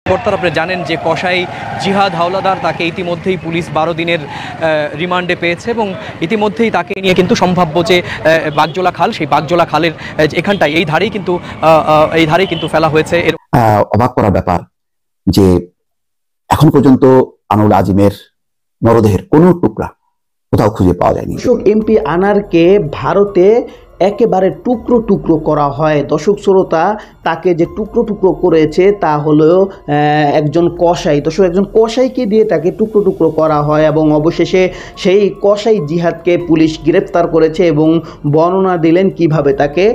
কর্তারা আপনি জানেন যে কসাই জিহাদ হাওলাদার তাকে ইতিমধ্যেই পুলিশ 12 দিনের রিমান্ডে পেয়েছে এবং ইতিমধ্যেই তাকে নিয়ে কিন্তু সম্ভাব্য যে বাগজোলা খাল, সেই বাগজোলা খালের এখানটায় এই ধারেই কিন্তু ফেলা হয়েছে। অবাক করা ব্যাপার যে এখন পর্যন্ত আনোয়ার আজিমের মরদেহের কোনো টুকরা কোথাও খুঁজে পাওয়া যায়নি। এমপি আনারকে ভারতে একেবারে টুকরো টুকরো করা হয়। দর্শক শ্রোতা, তাকে যে টুকরো টুকরো করেছে তা হলো একজন কসাই। দর্শক, একজন কসাইকে দিয়ে তাকে টুকরো টুকরো করা হয় এবং অবশেষে সেই কসাই জিহাদকে পুলিশ গ্রেপ্তার করেছে এবং বর্ণনা দিলেন কিভাবে তাকে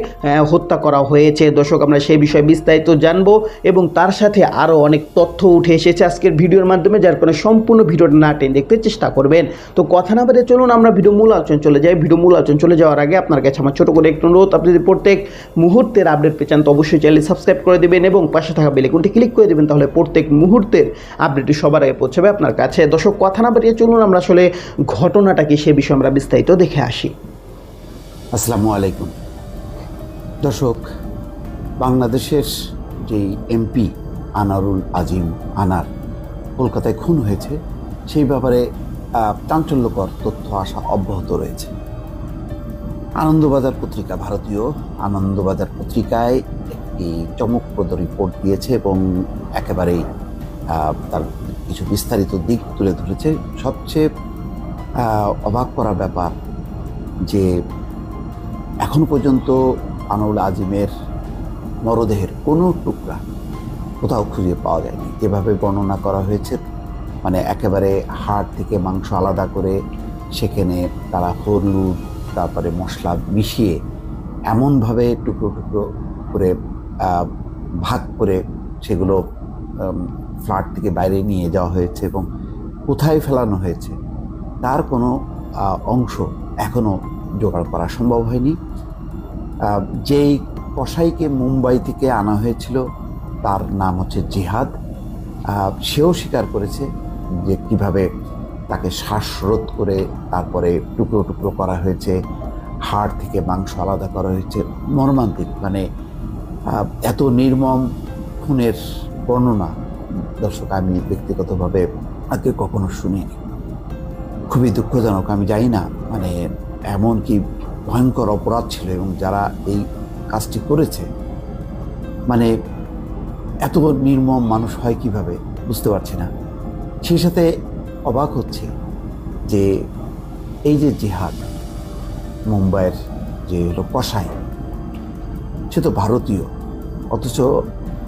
হত্যা করা হয়েছে। দর্শক, আমরা সেই বিষয়ে বিস্তারিত জানবো এবং তার সাথে আরও অনেক তথ্য উঠে এসেছে আজকের ভিডিওর মাধ্যমে, যার কারণে সম্পূর্ণ ভিডিওটা না টেনে দেখতে চেষ্টা করবেন। তো কথা না বলে চলুন আমরা ভিডিও মূল আলোচনা চলে যাই। ভিডিও মূল আলোচনা চলে যাওয়ার আগে আপনার কাছে আমার ছোট করে একটু অনুরোধ, আপনি যদি প্রত্যেক মুহূর্তের আপডেট পেয়ে চান তো অবশ্যই চ্যানেল সাবস্ক্রাইব করে দেবেন এবং পাশে থাকা বেল আইকনটি ক্লিক করে দেবেন, তাহলে প্রত্যেক মুহূর্তের আপডেটটি সবার আগে পৌঁছাবে আপনার কাছে। দর্শক, কথা না বাড়িয়ে চলুন আমরা আসলে ঘটনাটা কি সে বিষয়ে আমরা বিস্তারিত দেখে আসি। আসসালামু আলাইকুম। দর্শক, বাংলাদেশের যেই এমপি আনোয়ারুল আজিম আনার কলকাতায় খুন হয়েছে সেই ব্যাপারে চাঞ্চল্যকর তথ্য আসা অব্যাহত রয়েছে। আনন্দবাজার পত্রিকা, ভারতীয় আনন্দবাজার পত্রিকায় একটি চমকপ্রদ রিপোর্ট দিয়েছে এবং একেবারেই তার কিছু বিস্তারিত দিক তুলে ধরেছে। সবচেয়ে অবাক করা ব্যাপার যে এখন পর্যন্ত আনোয়ারুল আজিমের মরদেহের কোনো টুকরা কোথাও খুঁজে পাওয়া যায়নি। যেভাবে বর্ণনা করা হয়েছে, মানে একেবারে হাড় থেকে মাংস আলাদা করে সেখানে তারা হলুদ তারপরে মশলা মিশিয়ে এমনভাবে টুকরো টুকরো করে ভাগ করে সেগুলো ফ্ল্যাট থেকে বাইরে নিয়ে যাওয়া হয়েছে এবং কোথায় ফেলানো হয়েছে তার কোনো অংশ এখনও জোগাড় করা সম্ভব হয়নি। যেই কসাইকে মুম্বাই থেকে আনা হয়েছিল তার নাম হচ্ছে জিহাদ। সেও স্বীকার করেছে যে কীভাবে তাকে শ্বাসরোধ করে তারপরে টুকরো টুকরো করা হয়েছে, হাড় থেকে মাংস আলাদা করা হয়েছে। মর্মান্তিক, মানে এত নির্মম খুনের বর্ণনা দর্শক আমি ব্যক্তিগতভাবে আগে কখনো শুনিনি। খুবই দুঃখজনক। আমি জানি না মানে এমন কি ভয়ঙ্কর অপরাধ ছিল এবং যারা এই কাজটি করেছে মানে এত নির্মম মানুষ হয় কিভাবে বুঝতে পারছি না। সেই সাথে অবাক হচ্ছে যে এই যে জিহাদ, মুম্বাইয়ের যে হলো কসাই, সে তো ভারতীয়, অথচ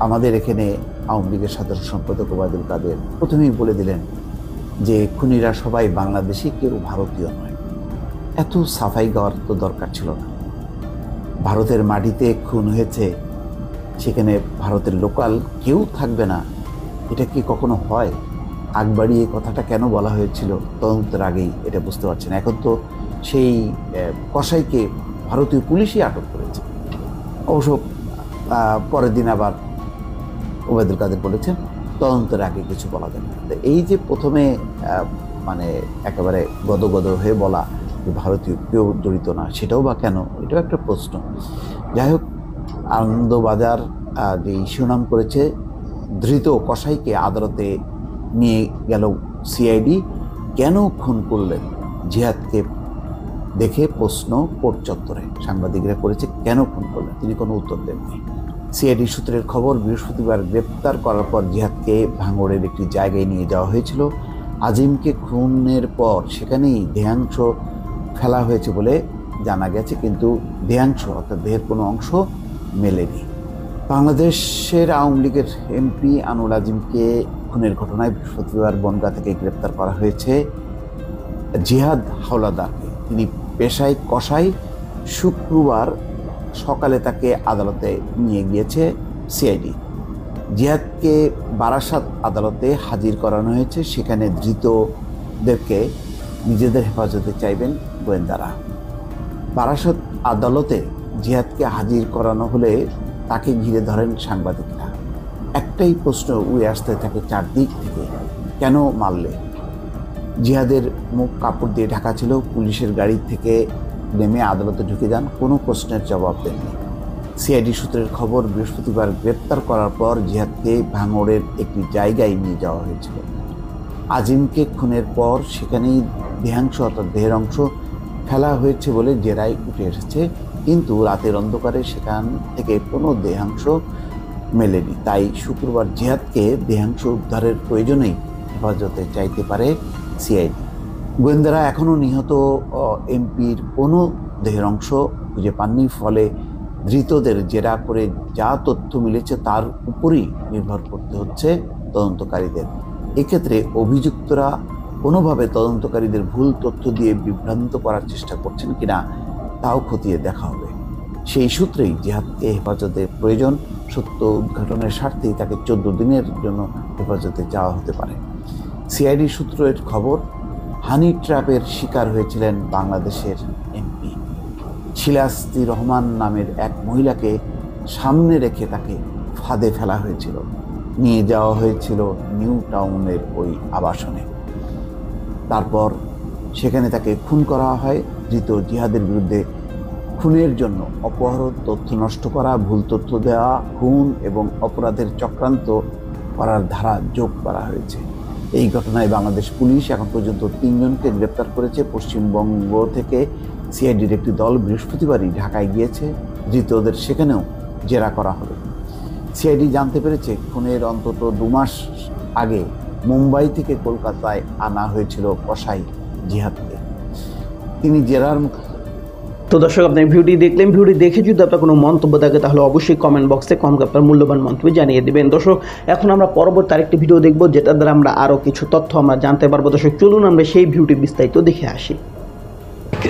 আমাদের এখানে আওয়ামী লীগের সাধারণ সম্পাদক ওবায়দুল কাদের প্রথমেই বলে দিলেন যে খুনিরা সবাই বাংলাদেশি, কেউ ভারতীয় নয়। এত সাফাই গাওয়ার তো দরকার ছিল না। ভারতের মাটিতে খুন হয়েছে, সেখানে ভারতের লোকাল কেউ থাকবে না, এটা কি কখনো হয়? আগ বাড়িয়ে কথাটা কেন বলা হয়েছিল তদন্তের আগেই এটা বুঝতে পারছি না। এখন তো সেই কসাইকে ভারতীয় পুলিশই আটক করেছে। অবশ্য পরের দিন আবার ওবায়দুল কাদের বলেছেন তদন্তের আগে কিছু বলা যাবে না। এই যে প্রথমে মানে একেবারে গদগদ হয়ে বলা যে ভারতীয় কেউ জড়িত না, সেটাও বা কেন, এটাও একটা প্রশ্ন। যাই হোক, আনন্দবাজার যে শিরোনাম করেছে, ধৃত কসাইকে আদালতে নিয়ে গেল সিআইডি, কেন খুন করলেন জিহাদকে দেখে প্রশ্ন কোর্ট চত্বরে। সাংবাদিকরা করেছে কেন খুন করলেন, তিনি কোনো উত্তর দেননি। সিআইডি সূত্রের খবর, বৃহস্পতিবার গ্রেপ্তার করার পর জিহাদকে ভাঙড়ের একটি জায়গায় নিয়ে যাওয়া হয়েছিল। আজিমকে খুনের পর সেখানেই দেহাংশ ফেলা হয়েছে বলে জানা গেছে, কিন্তু দেহাংশ অর্থাৎ দেহের কোনো অংশ মেলেনি। বাংলাদেশের আওয়ামী লীগের এমপি আনোয়ারুল আজিমকে খুনের ঘটনায় বৃহস্পতিবার বনগাঁ থেকে গ্রেপ্তার করা হয়েছে জিহাদ হাওলাদারকে। তিনি পেশায় কসাই। শুক্রবার সকালে তাকে আদালতে নিয়ে গিয়েছে সিআইডি। জিহাদকে বারাসাত আদালতে হাজির করানো হয়েছে। সেখানে ধৃতদেরকে নিজেদের হেফাজতে চাইবেন গোয়েন্দারা। বারাসাত আদালতে জিহাদকে হাজির করানো হলে তাকে ঘিরে ধরেন সাংবাদিকরা। একটাই প্রশ্ন উড়ে আসতে থাকে চারদিক থেকে, কেন মারলে? জিহাদের মুখ কাপড় দিয়ে ঢাকা ছিল। পুলিশের গাড়ি থেকে নেমে আদালতে ঢুকে যান, কোনো প্রশ্নের জবাব দেননি। সিআইডি সূত্রের খবর, বৃহস্পতিবার গ্রেপ্তার করার পর জিহাদকে ভাঙড়ের একটি জায়গায় নিয়ে যাওয়া হয়েছিল। আজিমকে খুনের পর সেখানেই দেহাংশ অর্থাৎ দেহের অংশ ফেলা হয়েছে বলে জেরায় উঠে এসেছে, কিন্তু রাতের অন্ধকারে সেখান থেকে কোনো দেহাংশ মেলেনি। তাই শুক্রবার জিহাদকে দেহাংশ উদ্ধারের প্রয়োজনেই হেফাজতে চাইতে পারে সিআইডি। গোয়েন্দারা এখনও নিহত এমপির কোনো দেহের অংশ খুঁজে পাননি, ফলে ধৃতদের জেরা করে যা তথ্য মিলেছে তার উপরই নির্ভর করতে হচ্ছে তদন্তকারীদের। এক্ষেত্রে অভিযুক্তরা কোনোভাবে তদন্তকারীদের ভুল তথ্য দিয়ে বিভ্রান্ত করার চেষ্টা করছেন কিনা তাও খতিয়ে দেখা হবে। সেই সূত্রেই জিহাদকে হেফাজতে প্রয়োজন। সত্য উদ্ঘাটনের স্বার্থেই তাকে 14 দিনের জন্য হেফাজতে যাওয়া হতে পারে। সিআইডি সূত্রের খবর, হানি ট্র্যাপের শিকার হয়েছিলেন বাংলাদেশের এমপি। শিলাস্তি রহমান নামের এক মহিলাকে সামনে রেখে তাকে ফাঁদে ফেলা হয়েছিল। নিয়ে যাওয়া হয়েছিল নিউ টাউনের ওই আবাসনে। তারপর সেখানে তাকে খুন করা হয়। ধৃত জিহাদের বিরুদ্ধে খুনের জন্য অপহরণ, তথ্য নষ্ট করা, ভুল তথ্য দেওয়া, খুন এবং অপরাধের চক্রান্ত করার ধারা যোগ করা হয়েছে। এই ঘটনায় বাংলাদেশ পুলিশ এখন পর্যন্ত 3 জনকে গ্রেপ্তার করেছে। পশ্চিমবঙ্গ থেকে সিআইডির একটি দল বৃহস্পতিবারই ঢাকায় গিয়েছে। ধৃতদের সেখানেও জেরা করা হবে। সিআইডি জানতে পেরেছে খুনের অন্তত 2 মাস আগে মুম্বাই থেকে কলকাতায় আনা হয়েছিল কসাই জিহাদকে। তিনি জেরার তো দর্শক, আপনি ভিডিওটি দেখলেন। ভিডিওটি দেখে যদি আপনার কোনো মন্তব্য থাকে তাহলে অবশ্যই কমেন্ট বক্সে আপনার মূল্যবান মন্তব্য জানিয়ে দেবেন। দর্শক, এখন আমরা পরবর্তী আরেকটি ভিডিও দেখব, যেটার দ্বারা আমরা আরও কিছু তথ্য আমরা জানতে পারবো। দর্শক, চলুন আমরা সেই ভিডিওটি বিস্তারিত দেখে আসি।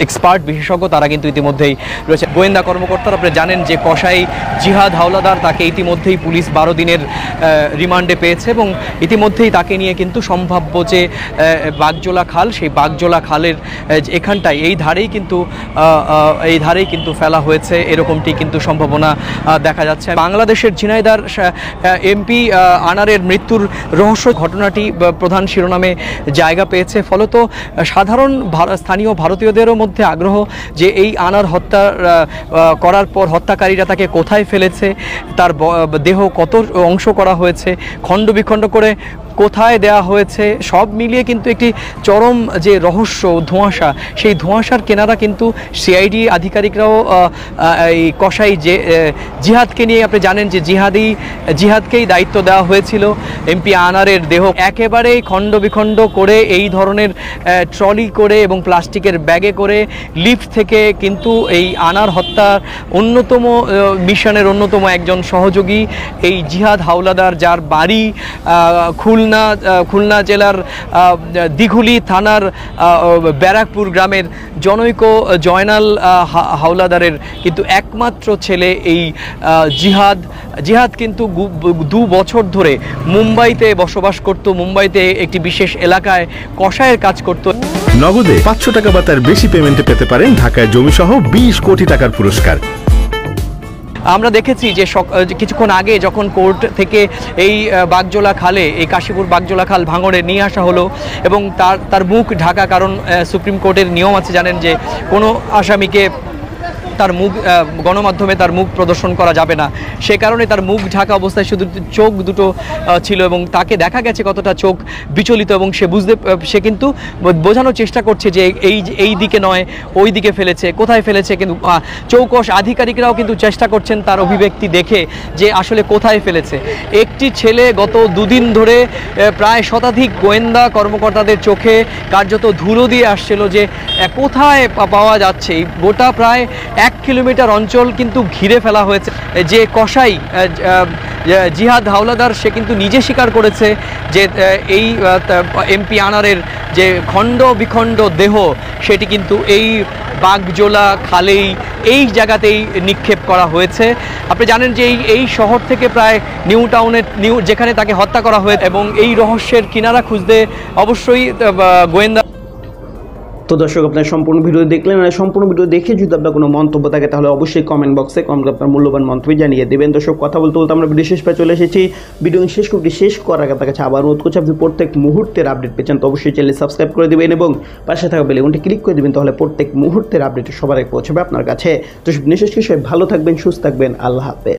এক্সপার্ট বিশেষজ্ঞ তারা কিন্তু ইতিমধ্যেই রয়েছে। গোয়েন্দা কর্মকর্তারা আপনারা জানেন যে কসাই জিহাদ হাওলাদার তাকে ইতিমধ্যেই পুলিশ 12 দিনের রিমান্ডে পেয়েছে এবং ইতিমধ্যেই তাকে নিয়ে কিন্তু সম্ভাব্য যে বাগজোলা খাল, সেই বাগজোলা খালের এখানটায় এই ধারেই কিন্তু ফেলা হয়েছে, এরকমটি কিন্তু সম্ভাবনা দেখা যাচ্ছে। বাংলাদেশের ঝিনাইদহ এমপি আনারের মৃত্যুর রহস্য ঘটনাটি প্রধান শিরোনামে জায়গা পেয়েছে। ফলত সাধারণ স্থানীয় ভারতীয়দেরও মধ্যে আগ্রহ যে এই আনার হত্যা করার পর হত্যাকারীরা তাকে কোথায় ফেলেছে, তার দেহ কত অংশ করা হয়েছে, খণ্ড বিখণ্ড করে কোথায় দেয়া হয়েছে, সব মিলিয়ে কিন্তু একটি চরম যে রহস্য, ধোঁয়াশা, সেই ধোঁয়াশার কেনারা কিন্তু সিআইডি আধিকারিকরাও এই কসাই যে জিহাদকে নিয়ে আপনি জানেন যে জিহাদকেই দায়িত্ব দেওয়া হয়েছিল। এমপি আনারের দেহ একেবারেই খণ্ড বিখণ্ড করে এই ধরনের ট্রলি করে এবং প্লাস্টিকের ব্যাগে করে লিফট থেকে কিন্তু এই আনার হত্যার অন্যতম মিশনের অন্যতম একজন সহযোগী এই জিহাদ হাওলাদার, যার বাড়ি খুলনা জেলার দিঘুলি থানার ব্যারাকপুর গ্রামের জনৈক জয়নাল হাওলাদারের কিন্তু একমাত্র ছেলে এই জিহাদ কিন্তু 2 বছর ধরে মুম্বাইতে বসবাস করত। মুম্বাইতে একটি বিশেষ এলাকায় কসাইয়ের কাজ করত। নগদে 500 টাকা বা তার বেশি পেমেন্টে পেতে পারেন ঢাকায় জমিসহ 20 কোটি টাকার পুরস্কার। আমরা দেখেছি যে কিছুক্ষণ আগে যখন কোর্ট থেকে এই বাগজোলা খালে, এই কাশীপুর বাগজোলা খাল ভাঙড়ে নিয়ে আসা হলো এবং তার মুখ ঢাকা, কারণ সুপ্রিম কোর্টের নিয়ম আছে জানেন যে কোনো আসামিকে তার মুখ গণমাধ্যমে তার মুখ প্রদর্শন করা যাবে না। সে কারণে তার মুখ ঢাকা অবস্থায় শুধু চোখ দুটো ছিল এবং তাকে দেখা গেছে কতটা চোখ বিচলিত এবং সে কিন্তু বোঝানোর চেষ্টা করছে যে এই দিকে নয়, ওই দিকে ফেলেছে, কোথায় ফেলেছে। কিন্তু চৌকস আধিকারিকরাও কিন্তু চেষ্টা করছেন তার অভিব্যক্তি দেখে যে আসলে কোথায় ফেলেছে। একটি ছেলে গত 2 দিন ধরে প্রায় শতাধিক গোয়েন্দা কর্মকর্তাদের চোখে কার্যত ধুলো দিয়ে আসছিল যে কোথায় পাওয়া যাচ্ছে। এই গোটা প্রায় 1 কিলোমিটার অঞ্চল কিন্তু ঘিরে ফেলা হয়েছে। যে কসাই জিহাদ হাওলাদার সে কিন্তু নিজে স্বীকার করেছে যে এই এমপি আনারের যে খণ্ড বিখণ্ড দেহ সেটি কিন্তু এই বাগজোলা খালেই, এই জায়গাতেই নিক্ষেপ করা হয়েছে। আপনি জানেন যে এই শহর থেকে প্রায় নিউ টাউনের যেখানে তাকে হত্যা করা হয়েছে এবং এই রহস্যের কিনারা খুঁজতে অবশ্যই গোয়েন্দা তো দর্শক, আপনার সম্পূর্ণ ভিডিও দেখলেন, আর সম্পূর্ণ ভিডিও দেখে যদি আপনার কোনো মন্তব্য থাকে তাহলে অবশ্যই কমেন্ট বক্সে আপনার মূল্যবান মন্তব্য জানিয়ে দেবেন। দর্শক, কথা বলতে বলতে আমরা ভিডিও শেষ পেয়ে চলে এসেছি। ভিডিও শেষ করার আগে আপনার কাছে আবার অনুরোধ করছি, আপনি প্রত্যেক মুহূর্তের আপডেট পেয়েছেন তো অবশ্যই চ্যানেল সাবস্ক্রাইব করে দেবেন এবং পাশে থাকা বেল আইকনটি ক্লিক করে দেবেন, তাহলে প্রত্যেক মুহূর্তের আপডেট সবার আগে পৌঁছবে আপনার কাছে। তো বিশেষ কিছু ভালো থাকবেন, সুস্থ থাকবেন, আল্লাহ হাফেজ।